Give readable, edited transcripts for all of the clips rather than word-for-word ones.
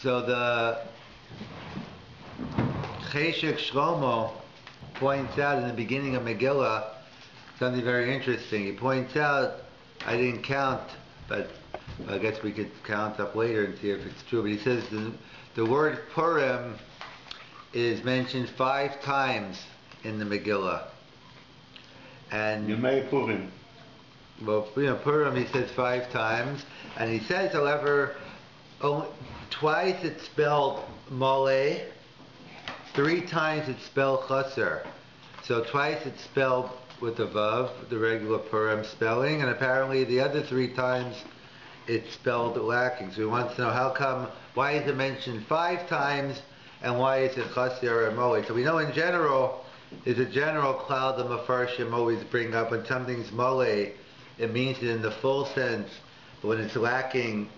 So the Cheshek Shlomo points out in the beginning of Megillah something very interesting. He points out, I didn't count, but I guess we could count up later and see if it's true, but he says the word Purim is mentioned 5 times in the Megillah. And Mon May Purim. Well, Purim he says 5 times, and he says, however, twice it's spelled Mon May, 3 times it's spelled Chaser. So twice it's spelled with a Vav, the regular Purim spelling, and apparently the other 3 times it's spelled lacking. So he wants to know why is it mentioned 5 times, and why is it Chaser or Mon May? So we know in general, there's a general cloud the Mefarshim always bring up when something's Mon May, it means it in the full sense, but when it's lacking,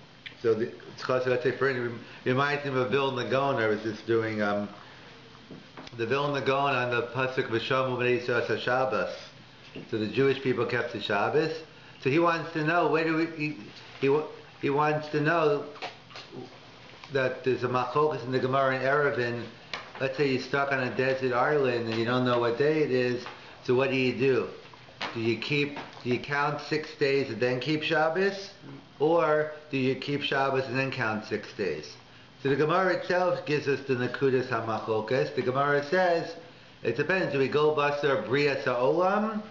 so it's Chaser. Let's say, for instance, it reminds me of Vilna Gaon. I was just doing the Vilna Gaon on the Pasuk V'shamu B'nei Yisrael Shabbos. So the Jewish people kept the Shabbos. So he wants to know, he wants to know that there's a machlokas in the Gemara in Eruvin. Let's say you're stuck on a desert island and you don't know what day it is, so what do? Do you count 6 days and then keep Shabbos? Or do you keep Shabbos and then count 6 days? So the Gemara itself gives us the Nakudas HaMachlokas. The Gemara says, it depends, do we go Basar Brias HaOlam,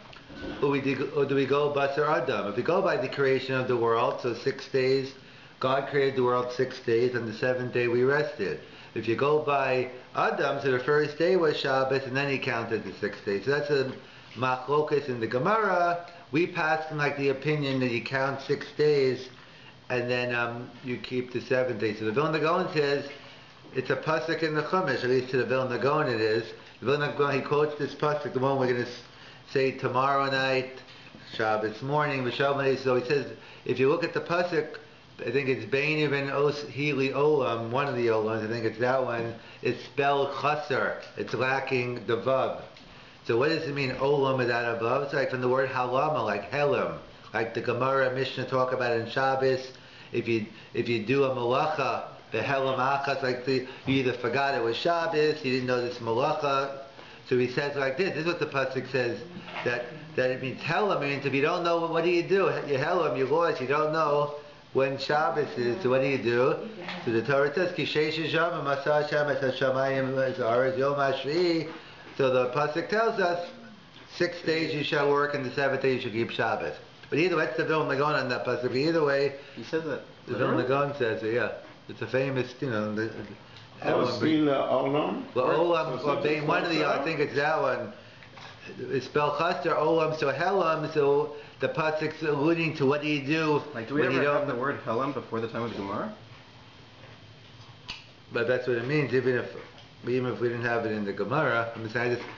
or do we go Basar Adam? If we go by the creation of the world, so 6 days, God created the world 6 days, on the 7th day we rested. If you go by Adam, so the first day was Shabbos, and then he counted the 6 days. So that's a Machlokas in the Gemara. We pass like the opinion that you count 6 days, and then you keep the 7th day. So the Vilna Gaon says, it's a pasuk in the Chumash, at least to the Vilna Gaon it is. The Vilna Gaon, he quotes this pasuk, the one we're going to say tomorrow night, Shabbos morning, V'shalom. So he says, if you look at the pasuk, I think it's Beinu ben Os Hili Olam, one of the Olams, I think it's that one, it's spelled Chaser, it's lacking the Vav. So what does it mean, Olam without a Vav? It's like from the word Halama, like Helam, like the Gemara Mishnah talk about in Shabbos. If you do a malacha, the Helam Achas, like you either forgot it was Shabbos, you didn't know this malacha. So he says like this is what the pasuk says, that it means Helam, means if you don't know, what do? You Helam, you lost, you don't know when Shabbos is, so what do? So the Torah says, Kishesh Shama Masah Shem Es Hashamayim Aretz Yom HaShvi'i. So the pasuk tells us 6 days you shall work, and the 7th day you shall keep Shabbos. But either way, it's the Vilna Gaon on that pasuk. But either way, he says that. The Vilna Gaon says it. Yeah, it's a famous, Olam. Olam, one of the, I think it's that one. It's spelled Chaser Olam, so Helam. So the pasuk's alluding to what do you do? Like, do we ever have the word Helam before the time of the Gemara? But that's what it means, even if we didn't have it in the Gemara. Does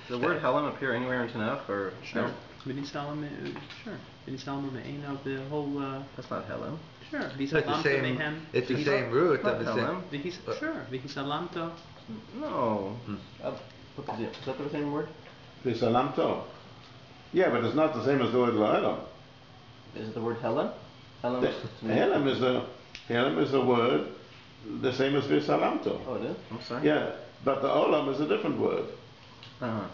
the word Helam appear anywhere in Tanakh, or sure? Sure. The whole. That's not Helam. Sure. It's the same. It's the same root. Sure. Vihisalamto. No. Is that the same word? Vihisalamto. Yeah, but it's not the same as the word Helam. Is it the word Helam? Helam is a word the same as Vihisalamto. Oh, it is? I'm sorry. Yeah, but the Olam is a different word. Uh-huh.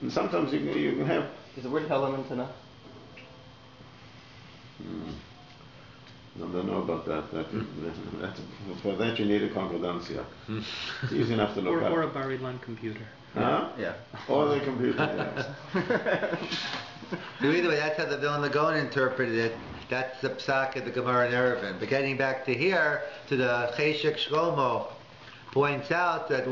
And sometimes you can have... Is the word Helam in Tanakh? I don't know about that. For that you need a concordancia. It's easy enough to look up. Or a Barilan computer. Huh? Yeah. Or the computer, yes. So either way, that's how the Vilna Gaon interpreted it. That's the psak of the Gemara in Eruvin. But getting back to here, to the Cheshek Shlomo, points out that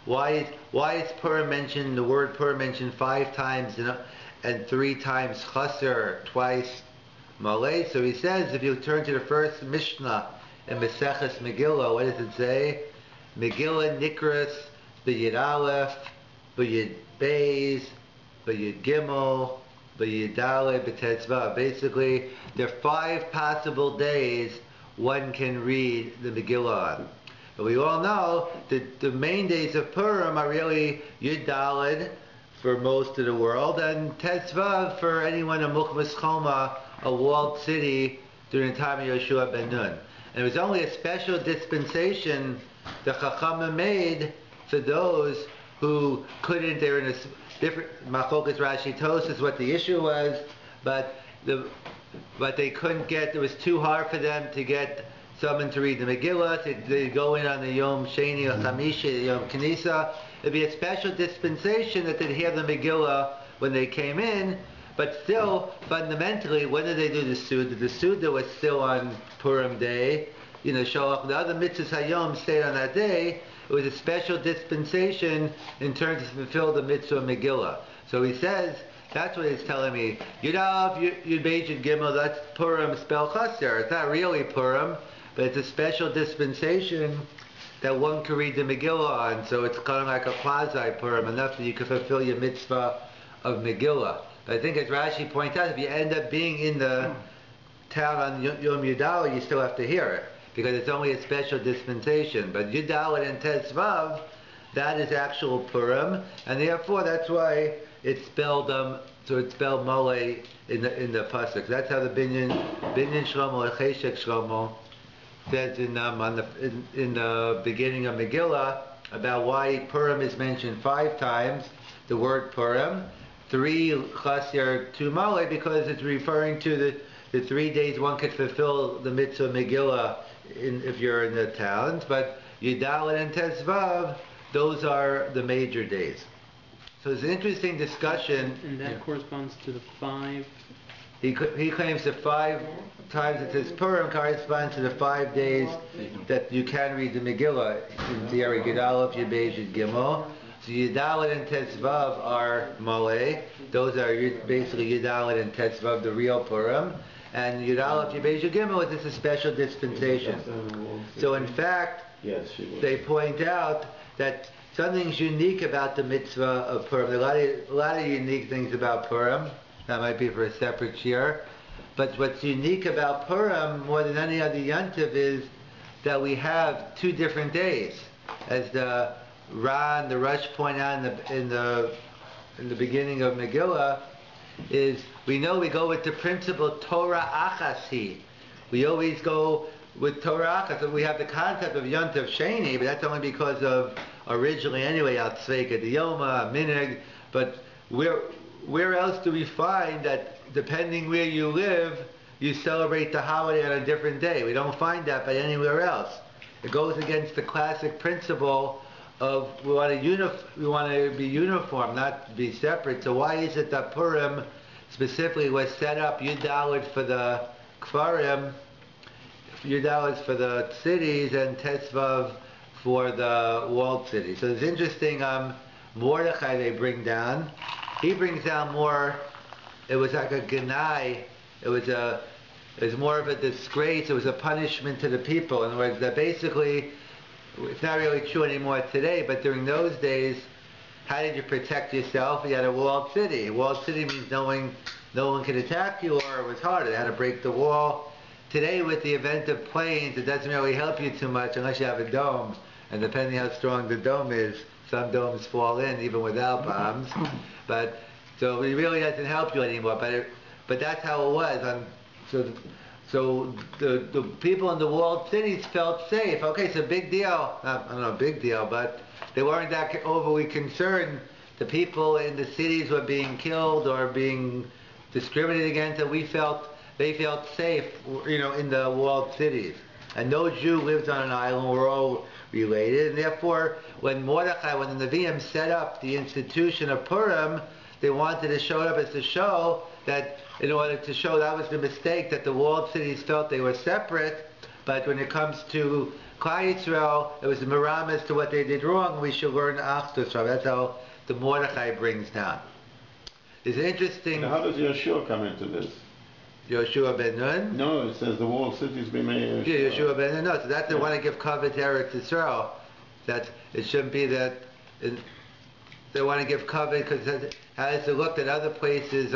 why is Purim mentioned, the word Purim mentioned 5 times and 3 times Chaser, twice Malay. So he says, if you turn to the first Mishnah in Maseches Megillah, what does it say? Megillah Nikras B'Yid Aleph, B'Yid Beis, B'Yid Gimel, B'Yid Daled, B'Tetzvah. Basically, there are 5 possible days one can read the Megillah on. But we all know that the main days of Purim are really Yud Daled for most of the world, and Tetzvah for anyone in Mukhmas Choma, a walled city during the time of Yeshua ben Nun. And it was only a special dispensation the Chachamim made for those who couldn't, they're in a different, Machokas Rashi Tosis, what the issue was, but they couldn't get, it was too hard for them to get someone to read the Megillah, they go in on the Yom Sheni or Chamishi, Yom Knisa. It'd be a special dispensation that they'd hear the Megillah when they came in, but still, fundamentally, when did they do the Suda? The Suda was still on Purim Day, Sholach. The other mitzvahs Hayom stayed on that day. It was a special dispensation in terms to fulfill the mitzvah Megillah. So he says, that's what he's telling me. Yud Beijing Gimel, that's Purim spell Chaser. It's not really Purim, but it's a special dispensation that one can read the Megillah on. So it's kind of like a quasi Purim, enough that you can fulfill your mitzvah of Megillah. But I think as Rashi points out, if you end up being in the town on Yom Yudal, you still have to hear it, because it's only a special dispensation. But Yudal and Tezvav, that is actual Purim, and therefore that's why it's spelled so it's spelled Mole in the pasuk. That's how the Binyan Shlomo, Cheshek Shlomo, says in the beginning of Megillah about why Purim is mentioned 5 times. The word Purim, 3 Chaser, 2 Mole, because it's referring to the 3 days one could fulfill the mitzvah Megillah if you're in the towns. But Yudal and Tezvav, those are the major days. So it's an interesting discussion. And that corresponds to the 5. He claims the 5 times it says Purim corresponds to the 5 days that you can read the Megillah. In theory, Yud Aleph, Yud Beis, Yud Gimel. So Yud and Tetzvav are Mole. Those are basically Yud and Tetzvav, the real Purim. And Yud Aleph, Yud Beis, Yud Gimel is just a special dispensation. So in fact, they point out that something's unique about the mitzvah of Purim. There are a lot of unique things about Purim. That might be for a separate year. But what's unique about Purim more than any other Yontiv is that we have 2 different days. As the Ra and the Rush point out in the beginning of Megillah, is we know we go with the principle Torah Achasi. We always go with Torah Achas. We have the concept of Yontiv Sheni, but that's only because of originally anyway Al-Tzveika Diyoma, Minig. But where else do we find that depending where you live, you celebrate the holiday on a different day? We don't find that by anywhere else. It goes against the classic principle of we want to be uniform, not be separate. So why is it that Purim specifically was set up Yud Daled for the Kfarim, Yud Daled for the cities, and Tetzvav for the walled cities? So it's interesting. Mordechai they bring down. He brings down more. It was like a genai. It was more of a disgrace. It was a punishment to the people. In other words, that basically, it's not really true anymore today, but during those days, how did you protect yourself? You had a walled city. A walled city means no one could attack you, or it was harder. They had to break the wall. Today, with the advent of planes, it doesn't really help you too much unless you have a dome. And depending how strong the dome is, some domes fall in even without bombs. But so it really doesn't help you anymore. But that's how it was. So the people in the walled cities felt safe. Okay, it's a big deal. I don't know, big deal, but they weren't that overly concerned. The people in the cities were being killed or being discriminated against, and they felt safe, in the walled cities. And no Jew lives on an island. We're all related, and therefore, when the Nevi'im set up the institution of Purim, they wanted to show it up as to show that, in order to show that was the mistake, that the walled cities felt they were separate, but when it comes to Klal Yisrael, it was the miramis to what they did wrong. We should learn Achdus. That's how the Mordechai brings down. It's interesting. Now how does Yeshua come into this? Yoshua ben Nun? No, it says the walled cities be made. Yeah, Yoshua ben Nun. No, so that's they want to give covet to Eretz Yisrael. That it shouldn't be that they want to give covet because as it looked at other places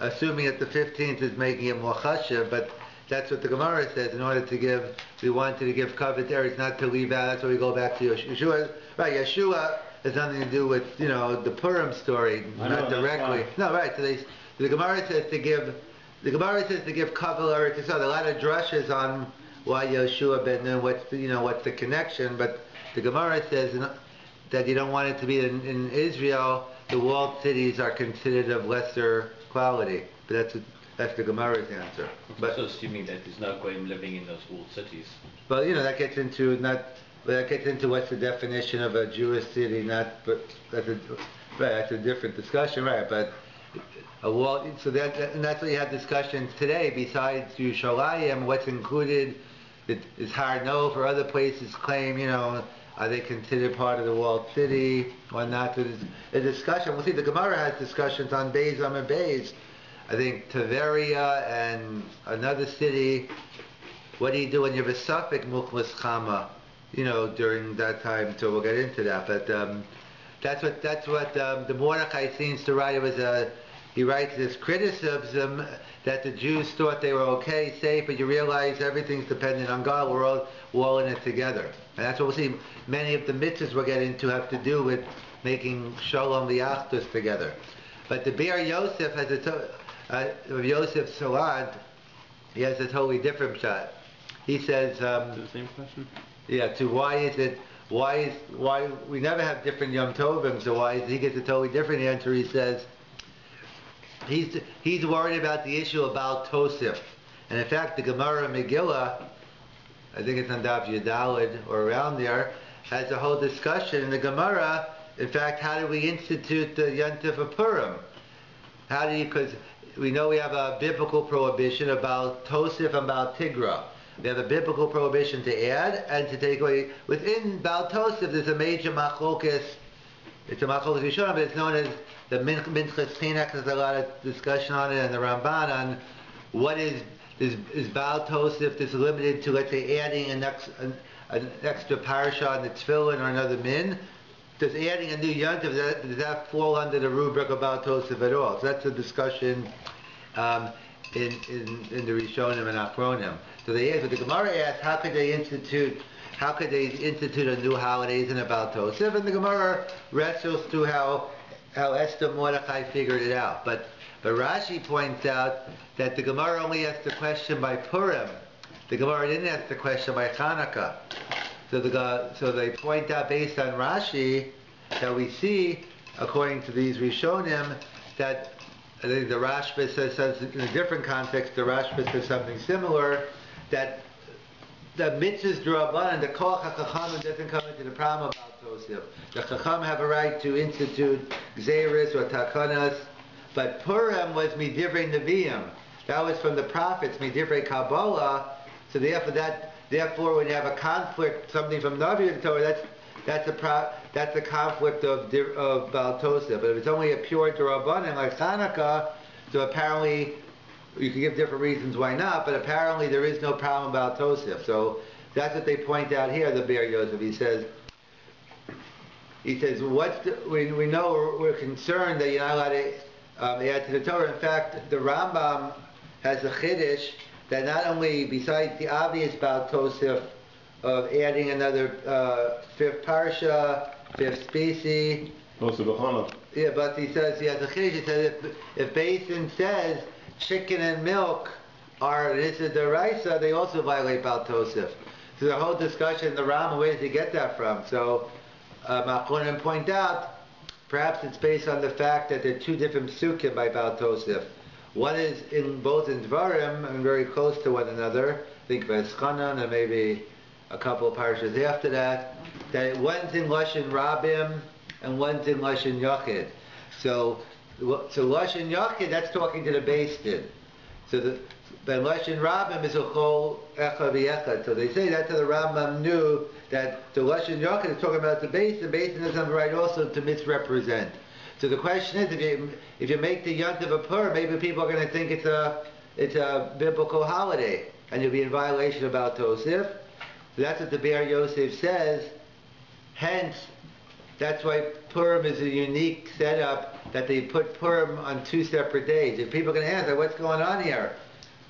assuming that the 15th is making it more chashiv, but that's what the Gemara says. In order to give, we wanted to give covet there. It's not to leave out. That's why we go back to Yeshua. Right, Yeshua has nothing to do with the Purim story, not directly. No, right. So the Gemara says to give. The Gemara says to give kavel Eretz Yisrael. There are a lot of drushes why Yoshua ben Nun, what's the connection? But the Gemara says that you don't want it to be in Israel. The walled cities are considered of lesser quality, but that's the Gemara's answer. But so assuming that there's no goyim living in those walled cities. But that gets into what's the definition of a Jewish city. But that's a different discussion, right? But a wall. So that's what you have discussions today. Besides Yerushalayim, what's included is Har Nov or other places claim. Are they considered part of the walled city or not? So there's a discussion. We'll see. The Gemara has discussions on Beis Amar Beis. I think Tiberia and another city. What do you do when you have a suffix Mukhlas Chama? During that time. So we'll get into that. But that's what the Mordechai seems to write. He writes this criticism that the Jews thought they were okay, safe, but you realize everything's dependent on God. We're all in it together. And that's what we'll see. Many of the mitzvahs we'll get into have to do with making Shalom Liachtus together. But the Be'er Yosef has Yosef Salad, he has a totally different shot. He says, the same question? Yeah, to why we never have different Yom Tovim, so he gets a totally different answer. He says, he's worried about the issue about Tosif. And in fact, the Gemara Megillah, I think it's on Daf Yudalid or around there, has a whole discussion in the Gemara. In fact, how do we institute the Yontif of Purim? Because we know we have a biblical prohibition about Tosif and about Tigra. We have a biblical prohibition to add and to take away. Within Baal Tosif, there's a major machlokes. It's a machlokes Rishonim, but it's known as the Minchas Chinuch. There's a lot of discussion on it, and the Ramban on what is Baal Tosif. This limited to, let's say, adding an extra parasha on the tefillin or another min. Does adding a new yontif, does that fall under the rubric of Baal Tosif at all? So that's a discussion in the Rishonim and Achronim. So the Gemara asks, how could they institute a new holidays in a Baal Tosif? And the Gemara wrestles through how Esther Mordechai figured it out. But Rashi points out that the Gemara only asked the question by Purim. The Gemara didn't ask the question by Hanukkah. So they point out based on Rashi that we see, according to these Rishonim, that I think the Rashba says in a different context, the Rashba says something similar, that the mitzvahs d'Rabbanan, the Koach HaChachamim doesn't come into the problem about Tosif. The Chacham have a right to institute Gzeris or Takanas, but Purim was Midivrei Nevi'im. That was from the prophets, Midivrei Kabbalah. So therefore, when you have a conflict, something from Navi the Torah, that's a conflict of Baal Tosif. But if it's only a pure D'Rabbanan like Hanukkah, so apparently you can give different reasons why not. But apparently there is no problem about Tosif. So that's what they point out here. The Be'er Yosef, he says, we know we're concerned that you're not allowed to add to the Torah. In fact, the Rambam has a chiddush that not only, besides the obvious Baal Tosif of adding another fifth parsha, fifth species, yeah, but he says he has a chiddush. He says if Basin says chicken and milk are this is the Raisa, they also violate Baal Tosif. So the whole discussion in the Rambam, where does he get that from? So Achronim point out, perhaps it's based on the fact that there are two different psukim by Baal Tosif. One is both in Dvarim and very close to one another. I think Veschanan and maybe a couple of parshas after that. That one's in Lashon Rabim and one's in Lashon Yochid. So Lashon Yochid, that's talking to the Beis Din. So but Lashon Rabim is a whole echad v'echad. So they say that to the Rambam knew that the Lashon Yochid is talking about the Beis Din. The Beis Din doesn't have the right also to misrepresent. So the question is, if you make the Yontif of Purim, maybe people are going to think it's a biblical holiday, and you'll be in violation of Baal Tosif. So that's what the Be'er Yosef says. Hence, that's why Purim is a unique setup, that they put Purim on two separate days. If people are going to ask, what's going on here?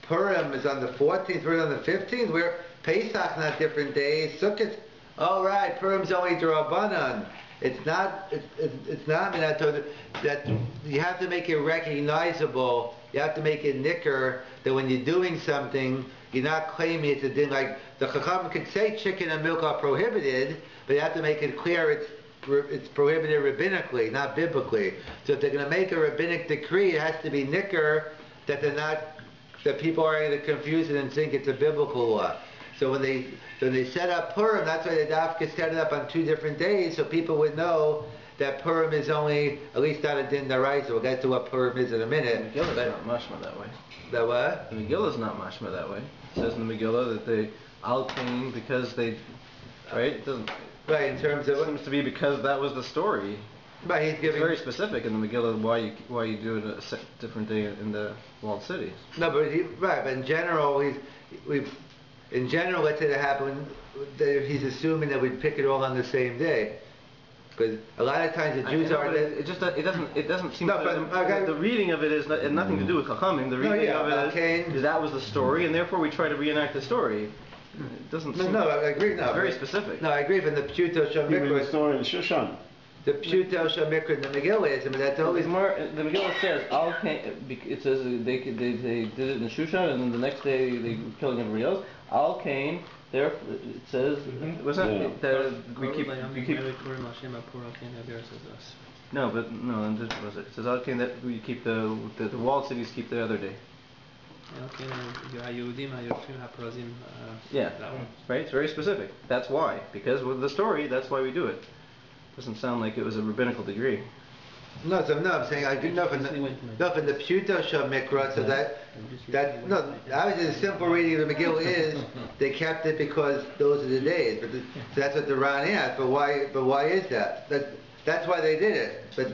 Purim is on the 14th, we're on the 15th. We're Pesach, not different days. Sukkot, all right, Purim's only D'Rabbanan. It's not that you have to make it recognizable. You have to make it nicker that when you're doing something, you're not claiming it's a din like the Chacham could say chicken and milk are prohibited, but you have to make it clear it's prohibited rabbinically, not biblically. So if they're going to make a rabbinic decree, it has to be nicker that that people are going to confuse it and think it's a biblical law. So when they set up Purim, that's why the dafka set it up on 2 different days, so people would know that Purim is only, at least not a din daraisa. We'll get to what Purim is in a minute. The Megillah is not mashma that way. The what? The Megillah is not mashma that way. It says in the Megillah that they al came because they, right? It doesn't. Right, in terms of It seems to be because that was the story. Right, he's It's giving. very specific in the Megillah why you do it a different day in the walled cities. No, but right, but in general, in general, let's say that happened. He's assuming that we'd pick it all on the same day, because a lot of times the Jews are. It doesn't seem. No, but the reading of it is nothing to do with Chachamim. The reading of it is that was the story, and therefore we try to reenact the story. It doesn't seem. No, I agree. No, it's very specific. No, I agree. From the Pshuto Shal Even the Mikra, story in Shushan. the Pshuto Shal Mikra in the Megillah is. I mean, that's always It's more. The Megillah says al came. It says they did it in Shushan, and then the next day they were killing everybody else. Al came. There it says. What's that? Yeah. We keep. No, but no. And this was it. It says al came that we keep the walled cities keep the other day. Yeah, right. It's very specific. That's why. Because with the story, that's why we do it. Doesn't sound like it was a rabbinical degree. no. I'm saying I do from the Pshuto Shal Mikra. So no. Obviously, the simple reading of the Megillah is they kept it because those are the days. But so that's what the Ran asked. But why? But why is that? That's why they did it. But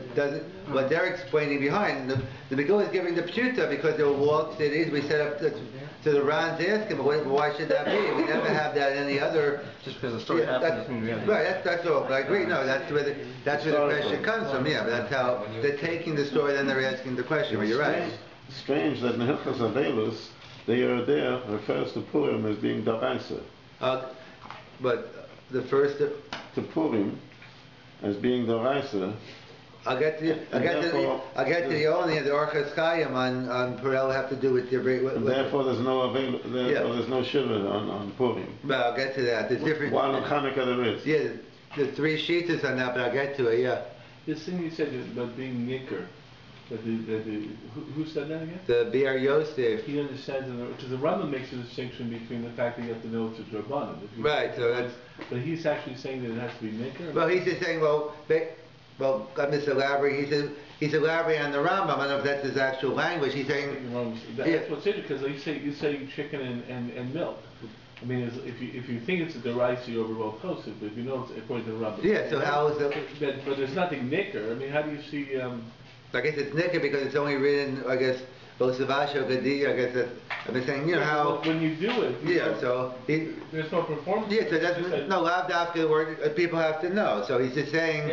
what they're explaining behind the Megillah is giving the Pshuta because there were walled cities. We set up so the Ran's asking, why should that be? We never have that in any other. Just because the story happened. Right. That's all. But I agree. No, that's where the question comes from. Yeah, but that's how they're taking the story. Then they're asking the question. But you're right. Strange that in Hilchos Avelus, the there refers to Purim as being daraisa. But the first. To Purim as being daraisa. I'll get to the only the Orchos Chaim on Purim have to do with the Therefore, there's no shiva on Purim. But I'll get to that. There's different. While on Hanukkah there is. Yeah, the 3 sheets on that, but I'll get to it. Yeah. This thing you said about being nicker, who said that again? The B.R. Yosef. He understands, because the Rambam makes a distinction between the fact that you have to know it's a Drabanan. Right. So that's. But he's actually saying that it has to be nicker. Well, he's just saying, I'm just elaborating. He's elaborating on the Rambam. I don't know if that's his actual language. He's saying. That's what's interesting, because you say chicken and milk. I mean, if you think it's a deraisa, you're over well toasted, but if you know it's according to the Rambam. Yeah. So how is it? But there's nothing nicker. I mean, how do you see? I guess it's nicker because it's only written. I guess. Bosavasho Gadi, I guess that I'm saying, how when you do it, there's no performance. Yeah, so that's no lav dafka word people have to know. So he's just saying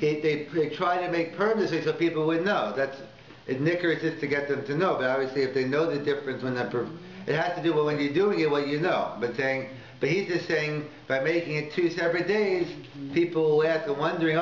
they try to make Purim this way so people would know. That's nicker is just to get them to know. But obviously, if they know the difference when it has to do with when you're doing it, what you know. But he's just saying by making it 2 separate days, people will ask and wondering,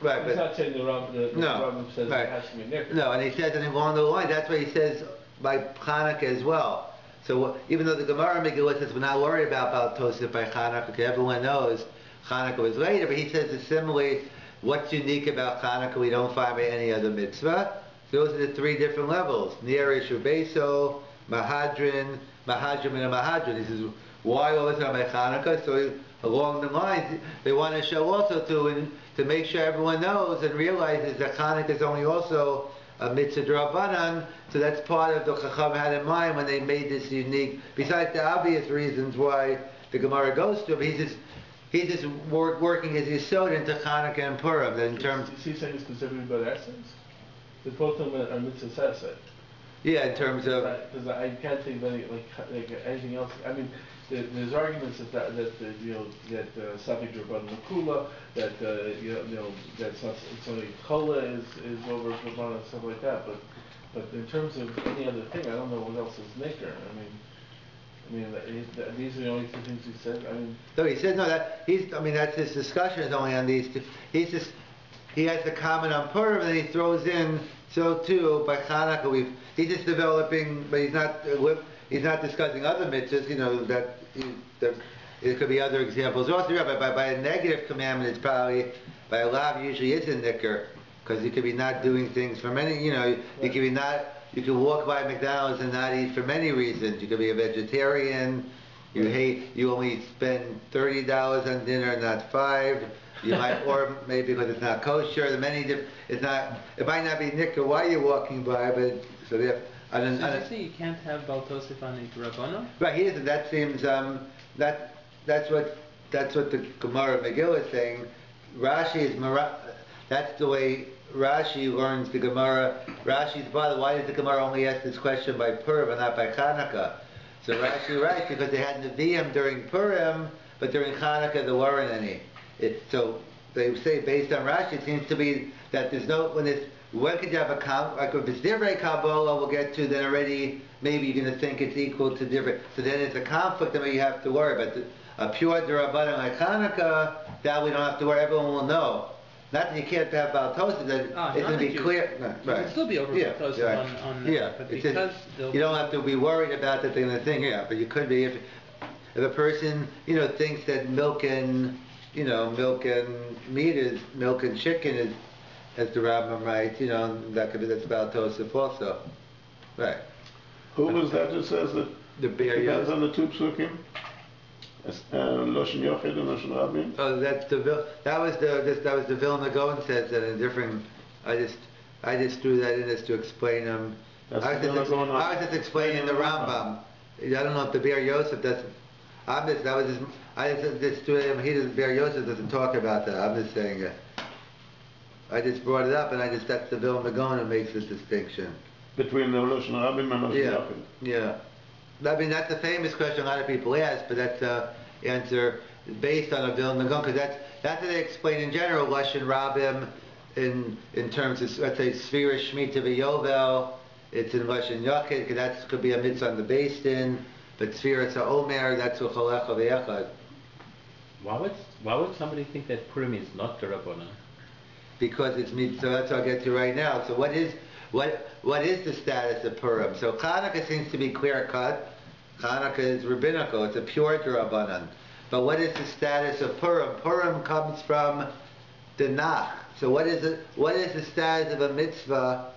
right, he's not saying the Rambam says it has to be nicker. No, and he says it along the line. That's why he says by Hanukkah as well. So even though the Gemara Megillah says we're not worried about Tosef by Hanukkah, because everyone knows Hanukkah was later, but he says that similarly, what's unique about Hanukkah we don't find by any other mitzvah. So those are the 3 different levels: Nerish, Ubeso, Mahadrin, and Mahadrin. He says why all this time by Hanukkah? So along the lines, they want to show also to make sure everyone knows and realizes that Hanukkah is only also a mitzvah drabanan. So that's part of the Chacham had in mind when they made this unique. Besides the obvious reasons why the Gemara goes to him, he's just working his yisod into Hanukkah and Purim. In terms, is he saying specifically about essence? Because both of them are mitzvah essence. Yeah, in terms of. Because I can't think of any like anything else. I mean. There's arguments that Safik Rabban Makula, that it's only Kola is over Rabban and stuff like that. But in terms of any other thing, I don't know what else is nicker. I mean, these are the only 2 things he said. No, he said no. That's his discussion is only on these 2. He has the comment on Purim, and then he throws in so too by Hanukkah. He's just developing, but he's not. he's not discussing other mitzvahs, it could be other examples. Also, by a negative commandment, it's probably, by a lav usually is a nicker, because you could be not doing things for many, you could be not, you could walk by McDonald's and not eat for many reasons. You could be a vegetarian, you only spend $30 on dinner, not $5. You might, or maybe because it's not kosher. It might not be nicker while you're walking by, but so they have. So you say you can't have Baltosif on a Rabbanon? Right, he isn't. That seems that's what the Gemara Megillah is saying. Rashi is that's the way Rashi learns the Gemara. Rashi's father. Why did the Gemara only ask this question by Purim and not by Chanukah? So Rashi writes because they had Nevi'im during Purim, but during Chanukah there weren't any. So they say based on Rashi, it seems to be that there's no when could you have like if it's Divrei Kabbalah we'll get to, then already maybe you're going to think it's equal to different. So then it's a conflict that you have to worry about. A pure D'Rabbanan like Hanukkah, that we don't have to worry. Everyone will know. Not that you can't have Baltosif, that it's going to be clear. No, you can still be over Baltosif on but because you don't have to be worried about that they're going to think. Yeah, but you could be if a person thinks that milk and meat is milk and chicken is, as the Rambam writes, that's Baltosif also, right? Who was that says that? The Be'er depends Yosef. on the two psukim. Loshen Yochid and Loshen Rabin. Oh, that was the Vilna Gaon says that in a different. I just threw that in as to explain them. I was just explaining the Rambam. I don't know if the Be'er Yosef doesn't. I just threw him. The Be'er Yosef doesn't talk about that. I'm just saying it. I just brought it up, and that's the Vilna Gaon who makes this distinction Between the Loshen Rabin and Loshen Yochid. Yeah. I mean, that's a famous question a lot of people ask, but that's the answer based on a Vilna Gaon, because that's what they explain in general, Lashon Rabim, in terms of, let's say, Sfira Shemitah V'Yovel, it's in Lashon Yochid, because that could be a mitzvah on the Beis Din, but Sfira Omer, that's U'cholecha V'Yechad. Why would somebody think that Purim is not the Rabbanan? Because it's mitzvah, so that's what I'll get to right now. So what is the status of Purim? So Chanukah seems to be clear cut. Chanukah is rabbinical; it's a pure D'Rabbanan. But what is the status of Purim? Purim comes from the Nach. So what is it? What is the status of a mitzvah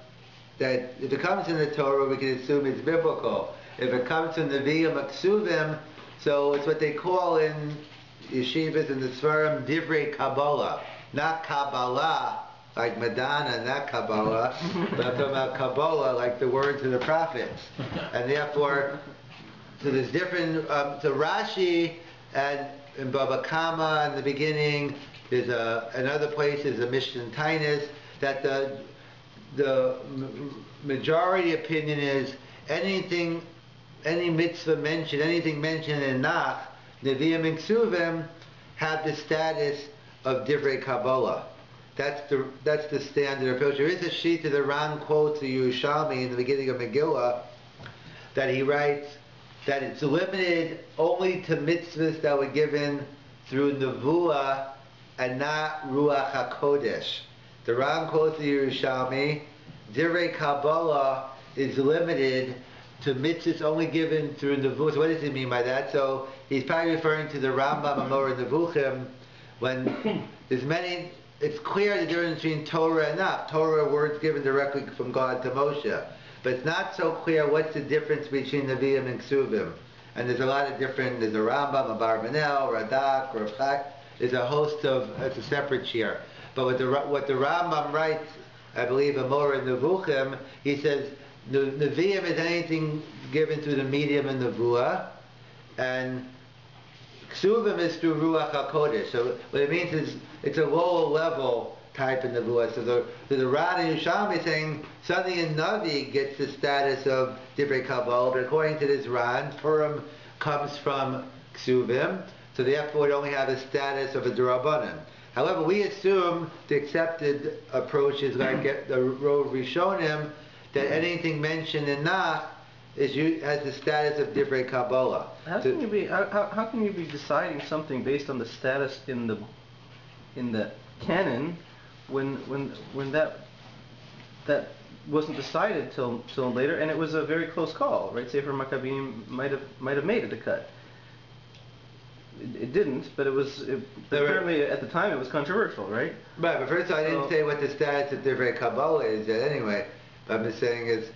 that if it comes in the Torah, we can assume it's biblical. If it comes from the Nevi'im Aksuvim, so it's what they call in yeshivas and the Sfarim Divrei Kabbalah, not Kabbalah. Like Madonna, not Kabbalah, but I'm talking about Kabbalah, like the words of the prophets. And therefore, so there's different, so Rashi and in Baba Kama in the beginning, there's in other places, a Mishnah Tainus, that the majority opinion is any mitzvah mentioned, anything mentioned in Nach, Nevi'im and Ksuvim, have the status of Divrei Kabbalah. That's the standard approach. There is a sheet that the Ran quotes the Yerushalmi in the beginning of Megillah that he writes that it's limited only to mitzvahs that were given through Nevuah and not Ruach HaKodesh. The Ran quotes the Yerushalmi, Divrei Kabbalah is limited to mitzvahs only given through Nevuah. So what does he mean by that? So he's probably referring to the Rambam Amor Nevuchim when there's many. It's clear the difference between Torah and Nach. Torah are words given directly from God to Moshe. But it's not so clear what's the difference between Nevi'im and Ksuvim. And there's a lot of different, there's a Rambam, a Barbanel, Radak, Rav Chak. There's a host of, it's a separate shir. But what the Rambam writes, I believe, Amor and Nevuchim, he says, Nevi'im is anything given through the medium and Nevuah. And Ksuvim is through Ruach HaKodesh. So what it means is it's a lower level type of Nevuah. So the Ran and Yerushalmi is saying something in Navi gets the status of Divrei Kabbalah, but according to this Ran, Purim comes from Ksuvim, so therefore it only have the status of a D'Rabbanan. However, we assume the accepted approach is like the Rov Rishonim, that anything mentioned in Nach has the status of Divrei Kabbalah. How can you be deciding something based on the status in the canon when that wasn't decided till later, and it was a very close call, right? Sefer Maccabim might have made it a cut. It didn't, but apparently at the time it was controversial, right? Right, but first of all, I didn't say what the status of Divrei Kabbalah is yet anyway. What I'm just saying is,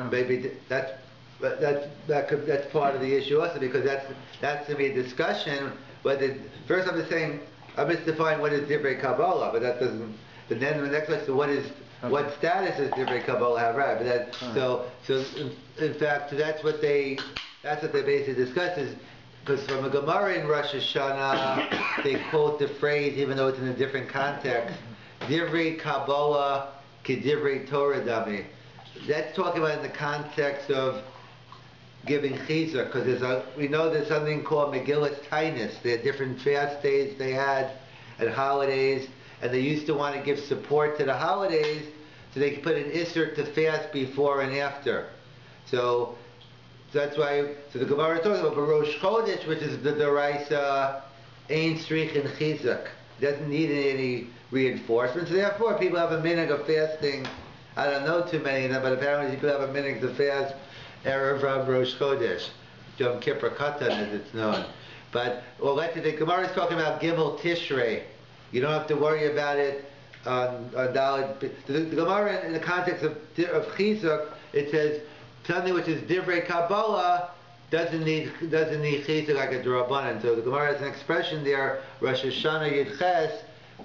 maybe that's part of the issue also, because that's going to be a discussion. First I'm just saying, I'm just defining what is Divrei Kabbalah, but that doesn't. But then the next question, what status does Divrei Kabbalah have, right? But so in fact, that's what they basically discuss is. Because from a Gemara in Rosh Hashanah, they quote the phrase, even though it's in a different context, Divrei Kabbalah Kedivrei Torah Dami. That's talking about in the context of giving chizuk, because we know there's something called Megillas Tainus. There are different fast days they had and holidays, and they used to want to give support to the holidays, so they could put an Isser to fast before and after. So that's why, the Gemara is talking about Rosh Chodesh, which is the Deraisa, Ein Srich and Chizuk. Doesn't need any reinforcement. So therefore, people have a minhag of fasting. I don't know too many of them, but apparently people have a minhag to fast Erev Rosh Chodesh, Yom Kippur Katan, as it's known. But the Gemara is talking about Gimel Tishrei. You don't have to worry about it on Dalet. The Gemara, in the context of Chizuk, it says something which is Divrei Kabbalah doesn't need chizuk like a D'Rabbanan. So the Gemara has an expression there, Rosh Hashanah Yudches,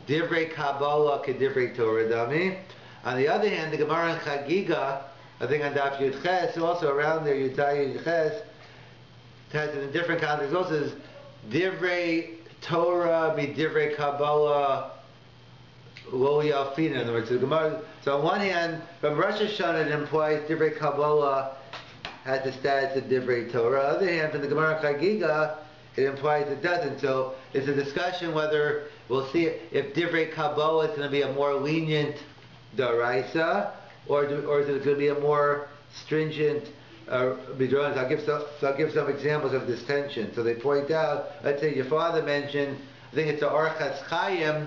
Divrei Kabbalah Kedivrei Torah Dami. On the other hand, the Gemara in Chagiga, I think on Daf Yudches, also around there, Yudai Yudches, has in a different context, also says Divrei Torah mi Divrei Kabbalah Lo Yalfina. In other words, the Gemara. So on one hand, from Rosh Hashanah it implies Divrei Kabbalah has the status of Divrei Torah. On the other hand, from the Gemara Chagiga, it implies it doesn't. So it's a discussion whether we'll see if Divrei Kabbalah is going to be a more lenient Daraisa, or is it going to be a more stringent Bidronis. I'll give some examples of this tension. So they point out, let's say your father mentioned, I think it's the Orchas Chaim,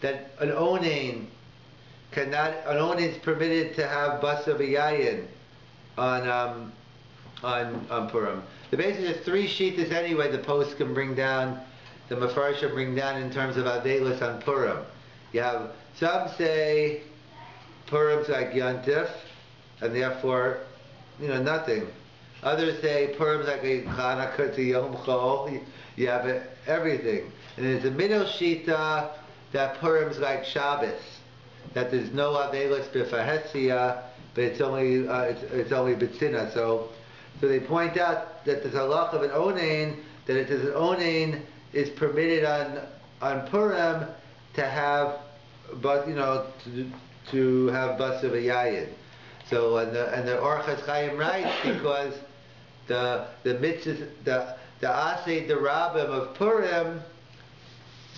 that an onain is permitted to have basa v'yayin on Purim. The basically there's three shittas anyway the post can bring down, the Mefarshim bring down in terms of Avelis on Purim. You have some say Purim's like Yontif, and therefore, nothing. Others say Purim's like a Chanukah to Yom Chol. You have everything. And there's a middle shita that Purim's like Shabbos, that there's no Avelis b'Fahesia, but it's only B'tzina. So they point out that there's a halach of an onain, that it says an onain is permitted on Purim to have, but to have basa v'yayin. So and the Orchas Chaim writes because the mitzvahs, the asay derabim of Purim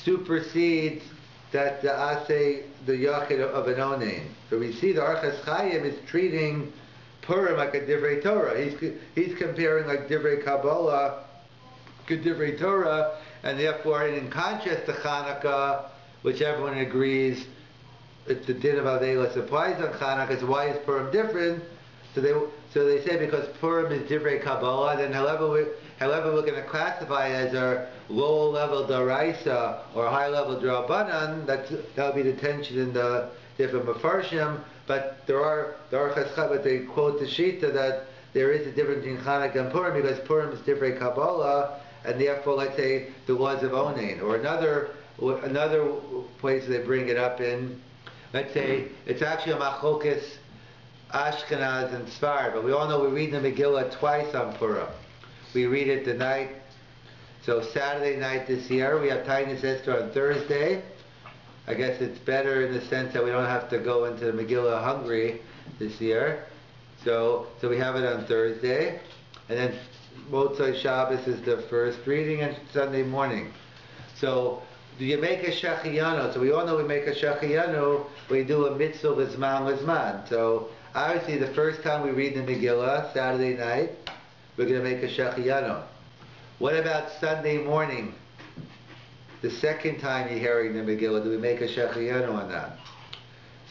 supersedes that the asay the yachid of an onain. So we see the Orchas Chaim is treating Purim like a divrei Torah. He's comparing like divrei Kabbalah to divrei Torah, and therefore in contrast to Chanukah, which everyone agrees it's the din of Avelis applies on Chanukah. So why is Purim different? So they say because Purim is divrei Kabbalah, then however we're going to classify it as a low level daraisa or high level drabanan, that'll be the tension in the different Mefarshim. But there are Chaschat, but they quote the Shita that there is a difference in Chanukah and Purim because Purim is divrei Kabbalah, and therefore let's say the laws of Onain. Or another place they bring it up in, let's say it's actually a machlokas Ashkenaz and Sfard, but we all know we read the Megillah twice on Purim. We read it the night, so Saturday night this year, we have Tainus Esther on Thursday. I guess it's better in the sense that we don't have to go into the Megillah hungry this year. So we have it on Thursday, and then Motzei Shabbos is the first reading, and Sunday morning. So do you make a shachiyanu? So we all know we make a shachiyanu, we do a mitzvah l'zman. So obviously the first time we read the Megillah, Saturday night, we're going to make a shachiyanu. What about Sunday morning? The second time you're hearing the Megillah, do we make a shachiyanu on that?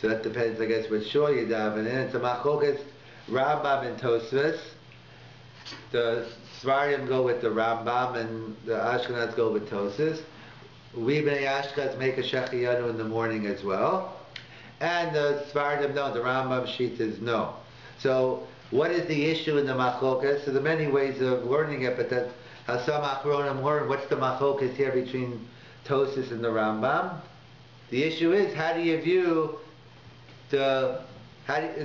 So that depends, I guess, what shul you daven in. It's a machlokas Rambam and Tosfos. The Svardim go with the Rambam and the Ashkenaz go with Tosfos. We Bnei Ashkenaz make a Shechiyanu in the morning as well. And the Svardim no, the Rambam sheet is no. So what is the issue in the machlokas? So there are many ways of learning it, but that's how some achronim learn. What's the machlokas here between Tosfos and the Rambam? The issue is, how do you view in other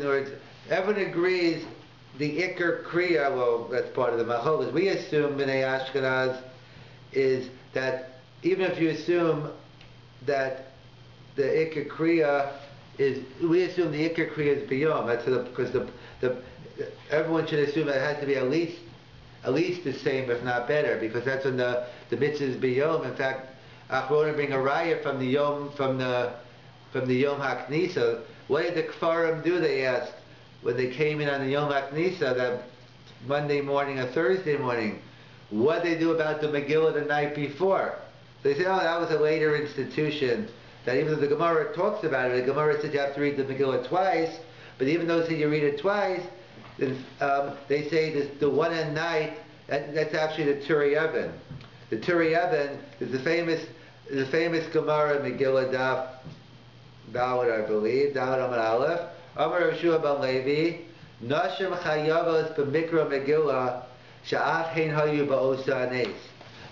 words, everyone agrees the Iker Kriya, well, that's part of the machlokas. We assume Bnei Ashkenaz is that even if you assume that the Iker Kriya we assume the Iker Kriya is Biyom. That's because everyone should assume that it has to be at least the same, if not better, because that's when the mitzvah is Biyom. In fact, Achronim bring a raya from the Yom HaKnisa. What did the Kfarim do? They asked when they came in on the Yom HaKnisa, that Monday morning or Thursday morning. What did they do about the Megillah the night before? They say, oh, that was a later institution. That even though the Gemara talks about it, the Gemara says you have to read the Megillah twice, but even though you read it twice, then, they say the one at night, that's actually the Turi Even. The Turi Even is the famous Gemara Megillah Daf Bawad, I believe, Dawud Amar Aleph. Amar Rav Shua ben Levi, Nashim Chayavos b'Mikra Megillah Sha'af Hein Hayu Ba'osa Anes.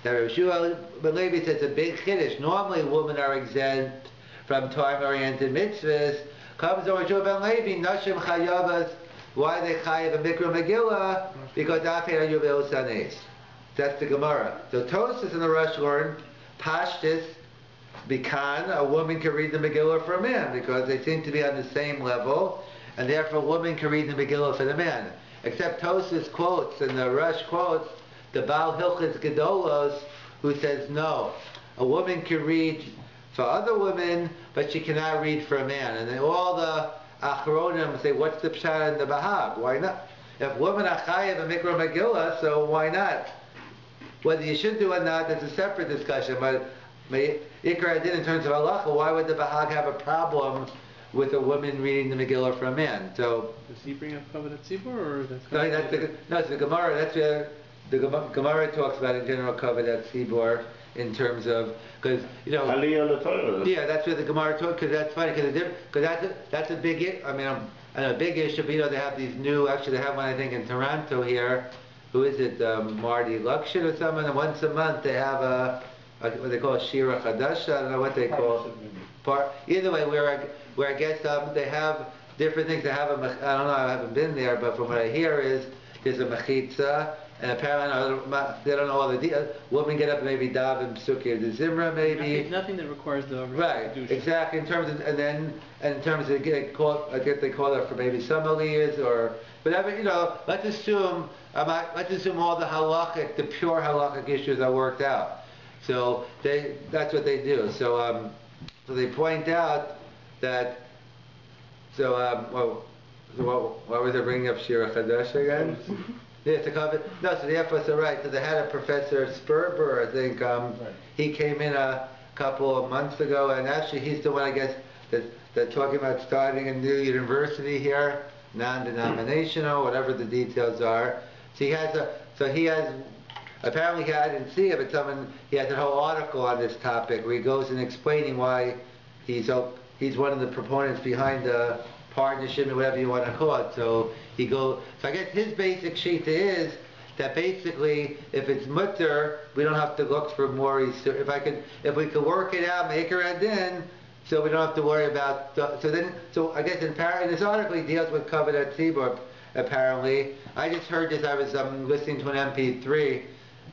Now Rav Shua ben Levi says a big chiddush. Normally women are exempt from time-oriented mitzvahs. Comes over Rav Shua ben Levi, Nashim Chayavos. Why they chayav a Mikra Megillah? Because Af Hein Hayu Ba'osa Anes. That's the Gemara. So Tosfos in the Rosh learn Pashtus. Bikan, a woman can read the Megillah for a man because they seem to be on the same level, and therefore a woman can read the Megillah for the man. Except Tosfos quotes and the Rush quotes the Baal Hilchos Gedolos, who says no, a woman can read for other women, but she cannot read for a man. And then all the Achronim say, what's the pshat in the Bahag? Why not? If women are chayav a Mikra Megillah, so why not? Whether you should do or not, that's a separate discussion. But Ikar Adin in terms of halacha, why would the Bahag have a problem with a woman reading the Megillah for a man? So does he bring up Kavod Tzibur, or that's it's the Gemara. That's where the Gemara talks about in general Kavod Tzibur in terms of because Aliyah l'Torah. Yeah, that's where the Gemara talks because that's funny because that's a big I know a big issue. But they have these new. Actually, they have one I think in Toronto here. Who is it? Marty Lukshin or someone. And once a month they have what they call Shira Chadasha. I don't know what they call either way, where I guess they have different things. They have I don't know, I haven't been there, but from what I hear is there's a mechitza, and apparently they don't know all the details. Women get up and maybe daven Psuki or the Zimra maybe. Nothing that requires the right, exactly. In terms of they call it for maybe some aliyahs or whatever. Let's assume all the halachic, the pure halachic issues are worked out. So that's what they do. So they point out that. Why was they bringing up Shira Chadash again? Yeah, to cover. No, so the efforts are right. So they had a Professor Sperber, I think. He came in a couple of months ago, and actually he's the one, I guess, that's talking about starting a new university here, non-denominational, whatever the details are. So he has apparently I didn't see it, but he has a whole article on this topic where he goes in explaining why he's one of the proponents behind the partnership or whatever you want to call it. So so I guess his basic shita is that basically if it's mutter, we don't have to look for more. If we could work it out, make her adin, so we don't have to worry about. So I guess in this article he deals with Kavod Tzibur. Apparently, I just heard this. I was listening to an MP3.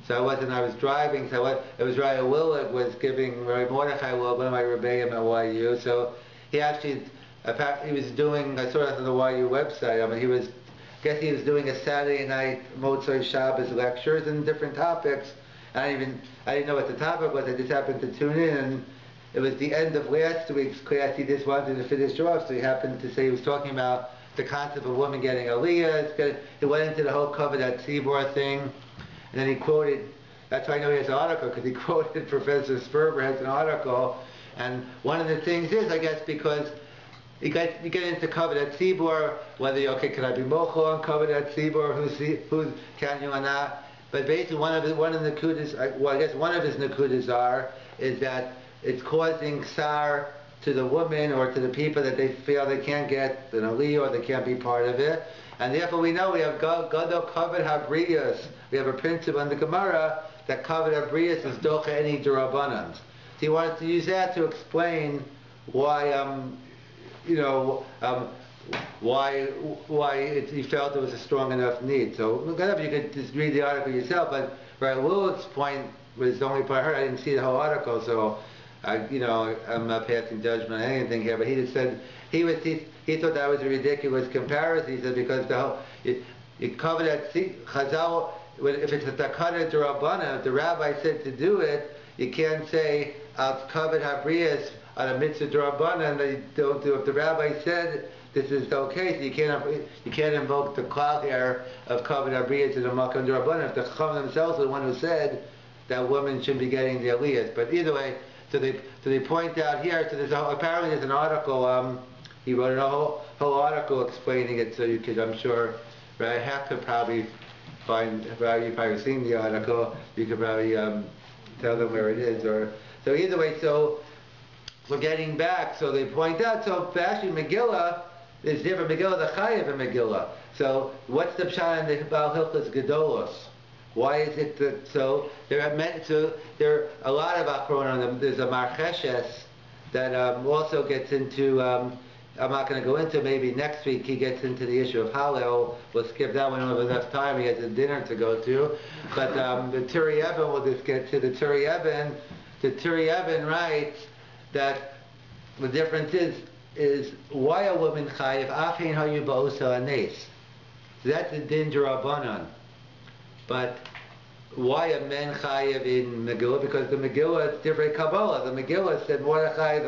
So I was driving. So it was Raya Willig was giving Mordechai Willig, one of my rebbeim at YU. So he was doing. I saw it on the YU website. He was doing a Saturday night Motzei Shabbos lectures and different topics. I didn't know what the topic was. I just happened to tune in, and it was the end of last week's class. He just wanted to finish off, so he happened to say he was talking about the concept of a woman getting aliyah. He went into the whole Kavod Tzibur thing, and then he quoted. That's why I know he has an article, because he quoted Professor Sperber has an article, and one of the things is, I guess, because you get into covenant tzibur, whether you can I be mochel on covenant tzibur, who's can you or not? But basically, one of the nakudas, well, I guess one of his nakudas is that it's causing sar to the woman or to the people that they feel they can't get an aliyah or they can't be part of it, and therefore we know we have gadol kavod habriyas. We have a principle in the Gemara that kavod habriyas is docha any derabanan. So he wanted to use that to explain why he felt there was a strong enough need. So you could just read the article yourself, but Lul's point was the only part I heard. I didn't see the whole article, so I'm not passing judgment on anything here, but he just said he thought that was a ridiculous comparison. He said because it covered that Chazal, if it's a takana d'Rabbanan, if the rabbi said to do it, you can't say I'll covered habriyas on a mitzvah d'Rabbanan that you don't do. If the rabbi said this is okay, so you can't invoke the klal here of covered habriyas in a makam d'Rabbanan. If the Chacham themselves are the one who said that women shouldn't be getting the aliyahs, but either way. So they point out here. So apparently there's an article. He wrote a whole article explaining it. So you could, I'm sure, right? Half could probably find. You've probably seen the article. You could probably tell them where it is. So either way. So we're getting back. So they point out. So actually Megillah is different. Megillah the Chayev and Megillah. So what's the pshat in the Baal Hilchos Gedolos? Why is it that so? There are a lot of akron on them. There's a marcheshes that also gets into. I'm not going to go into. Maybe next week he gets into the issue of Hallel. We'll skip that one. Over enough time. He has a dinner to go to. But the Turi Eben, we'll just get to the Turi Eben. The Turi Eben writes that the difference is why a woman chayiv afin hayu ba'osa anes. That's the din d'Rabbanan. But why a man chayiv in Megillah? Because the Megillah is different Kabbalah. The Megillah said Mordechai,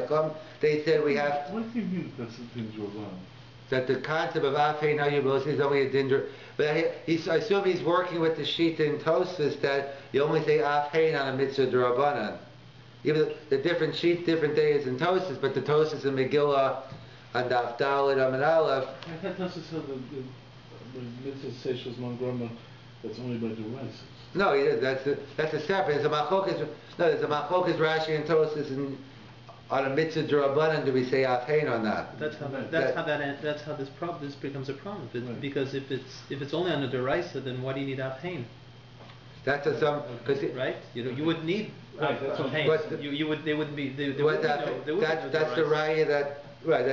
they said we have. What do you mean that's the things you're wrong? That the concept of Afein Hayubos is only a dinder. But I assume he's working with the Shita in Tosfos that you only say Afein on a mitzvah d'Rabbanan. Even the different sheets, different days in Tosfos, but the Tosfos in Megillah on Daf Dalet Amud Aleph. I thought that's just the mitzvah Seishos Mangrama. That's only by the rice. No, that's a separate. There's a machlokas Rashi and Tosfos and on a mitzvah d'Rabbanan do we say afhein or not? That's how this becomes a problem. Right. Because if it's only on the deraisa, then why do you need afhein? That's Right? You wouldn't need Right, that's what afhein. But They wouldn't be. They that's wouldn't know the raya that. Right,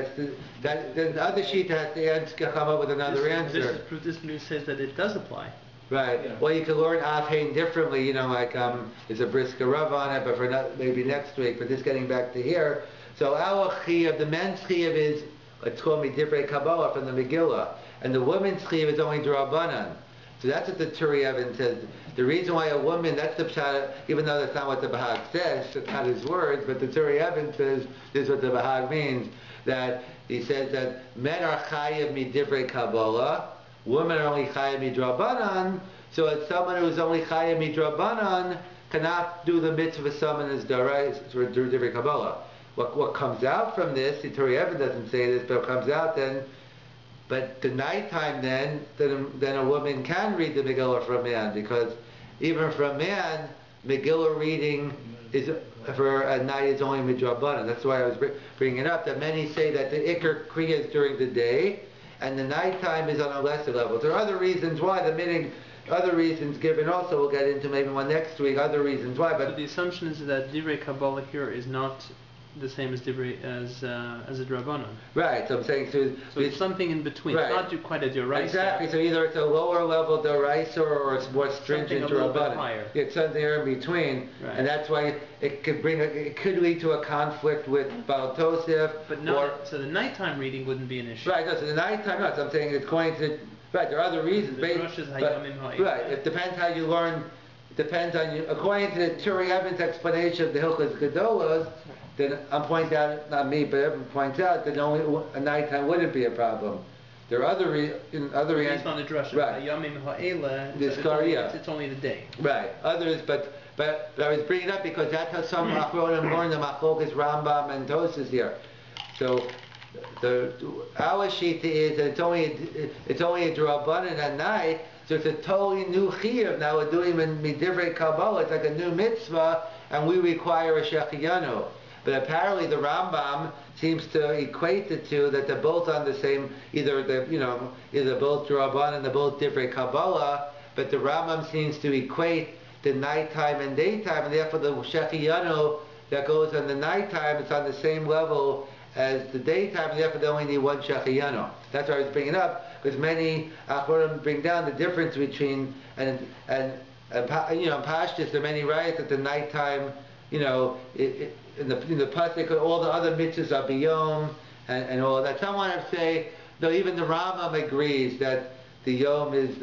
the other sheet has to come up with another answer. This news says that it does apply. Right. Yeah. Well, you can learn afhein differently. Like there's a brisker rub on it, but maybe next week. But just getting back to here. So our chiyuv, the men's chiyuv is it's called midivrei Kabbalah from the Megillah, and the women's chiyuv is only d'Rabbanan. So that's what the Turi Even says. The reason why a woman, that's the pshat, even though that's not what the Bahag says, it's not his words, but the Turi Even says this is what the Bahag means. That he says that men are chayiv midivrei Kabbalah. Women are only chayav midrabanan, so it's someone who's only chayav midrabanan cannot do the mitzvah someone is darais for divrei Kabbalah. What comes out from this, the Turi Even doesn't say this, but it comes out then. But the nighttime then a woman can read the Megillah for a man, because even for a man, Megillah reading is for a night is only midrabanan. That's why I was bringing it up. That many say that the ikar kriya is during the day, and the nighttime is on a lesser level. There are other reasons why, other reasons given also, we'll get into maybe one next week, other reasons why. But so the assumption is that divrei Kabbalah here is not the same as divrei as a Drabanan. Right, so I'm saying so it's something in between. Right. It's not quite a deraisa. Exactly, so either it's a lower level deraisa or it's more stringent Drabanan. It's something there in between, right. And that's why it could lead to a conflict with Baal Tosef. But not, so the nighttime reading wouldn't be an issue. Right, no, so the nighttime, no, so I'm saying it's going to, right, there are other reasons. Right, it depends how you learn, depends on you. According to the Turi Eben's explanation of the Hilchos Gedolos, then I'm pointing out, not me, but everyone points out that only a nighttime wouldn't be a problem. There are other reasons. Based on the drasha, right? It's only the day. Right. Others, but I was bringing it up because that's how some Achronim learn the Machlokas Rambam and Tosas here. So our shita is that it's only a drabanan at night, so it's a totally new chiyuv. Now we're doing midivrei Kabbalah, it's like a new mitzvah, and we require a shechiyanu. But apparently the Rambam seems to equate the two, that they're both on the same, either both drabanan and they're both divrei Kabbalah. But the Rambam seems to equate the nighttime and daytime, and therefore the shechiyanu that goes on the nighttime, it's on the same level as the daytime, and therefore they only need one shechiyanu. That's why I was bringing it up, because many Achorim bring down the difference between, and in Pashtus, there are many riots at the nighttime, in the pasuk, all the other mitzvahs are biyom, and all that. Some want to say, though even the Rambam agrees that the yom is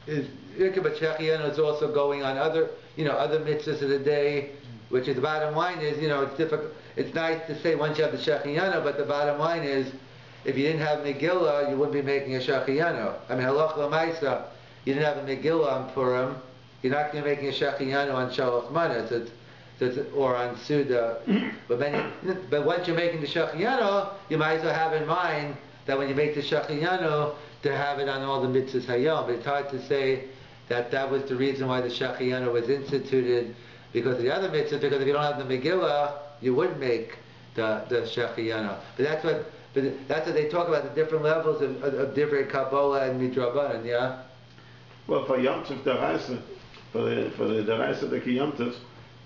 but shechiyanu is also going on other mitzvahs of the day, which is the bottom line is, it's difficult. It's nice to say once you have the shechiyanu, but the bottom line is, if you didn't have Megillah, you wouldn't be making a shechiyanu. I mean, halach l'maisa, you didn't have a Megillah on Purim, you're not going to be making a shechiyanu on Shalach Manas, or on Suda. But once you're making the shechiyanu, you might as well have in mind that when you make the shechiyanu, to have it on all the mitzvahs hayom. But it's hard to say that was the reason why the shechiyanu was instituted, because of the other mitzvahs, because if you don't have the Megillah, you wouldn't make the shechiyanu. But that's what they talk about, the different levels of divrei Kabbalah and midrabanan, yeah? Well, for Yom Tov Daraisa, for the Daraisa the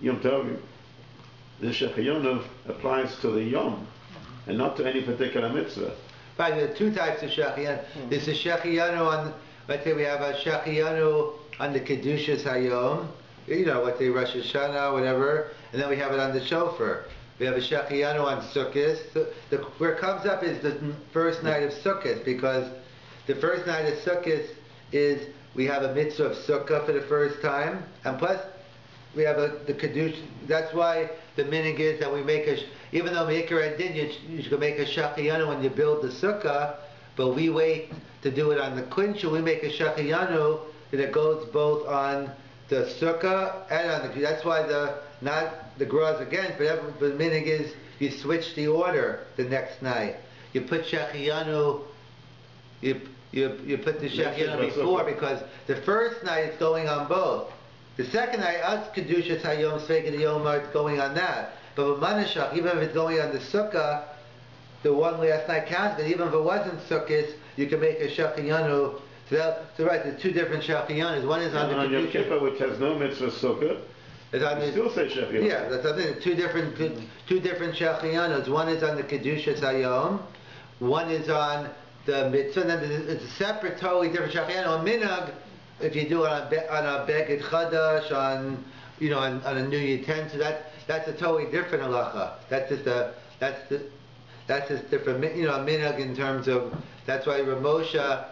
Yom Tov, the shechiyanu applies to the Yom, and not to any particular mitzvah. Right, there are two types of shechiyanu. There's a shechiyanu on, let's say we have a shechiyanu on the Kedushas Hayom, let's say Rosh Hashanah, whatever, and then we have it on the shofar. We have a shechiyanu on Sukkot. Where it comes up is the first night of Sukkot, because the first night of Sukkot is, we have a mitzvah of Sukkah for the first time, and plus we have the Kedush. That's why the minig is that we make even though Meikar Adin, you should make a shechiyanu when you build the Sukkah, but we wait to do it on the Quinchel. We make a shechiyanu that goes both on the Sukkah and on the. That's why not the Graz again, but the minig is you switch the order the next night. You put shechiyanu. You put the shechiyanu before, because the first night it's going on both. The second night, us Kedushas Hayom Sveika the Yomar, it's going on that. But with Manashach, even if it's going on the Sukkah, the one last night counts, but even if it wasn't Sukkot, you can make a shechiyanu. So right, there's two different shechiyanus. One is on the Yom Kippur, which has no mitzvah Sukkah, you still say shechiyanu. Yeah, that's something. Two different shechiyanus. One is on the Kedushas Hayom, one is on the mitzvah, and then it's a separate, totally different shechiyanu. A minhag, if you do it on a beged chadash, on a new utensil, that's a totally different halacha. That's just different. A minhag in terms of, that's why Ramosha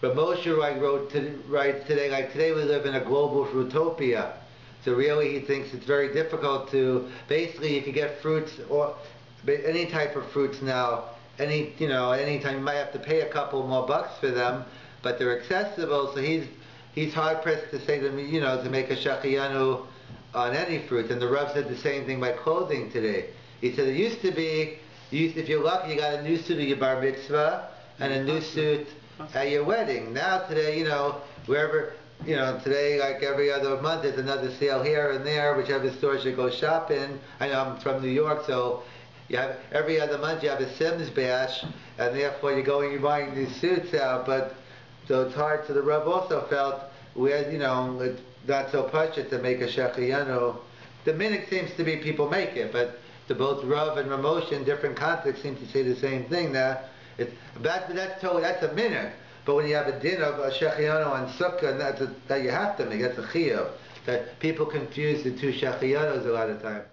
wrote today, like today we live in a global fruitopia. So really he thinks it's very difficult to, basically you can get fruits, or any type of fruits now, anytime you might have to pay a couple more bucks for them, but they're accessible, so he's hard pressed to say to me, to make a shechiyanu on any fruit. And the Rav said the same thing by clothing today. He said it used to be, if you're lucky, you got a new suit at your bar mitzvah and a new suit at your wedding. Now today, wherever, today like every other month there's another sale here and there, whichever store you go shop in. I know I'm from New York, so you have every other month you have a Sims bash, and therefore you're buying these suits out. But so it's hard. So the Rav also felt it's not so pashut to make a shechiyanu. The minhag seems to be people make it, but the both Rav and Ramosh in different contexts seem to say the same thing. That's a minhag. But when you have a din of a shechiyanu on sukkah, that you have to make, that's a chiyuv. That people confuse the two shechiyanus a lot of time.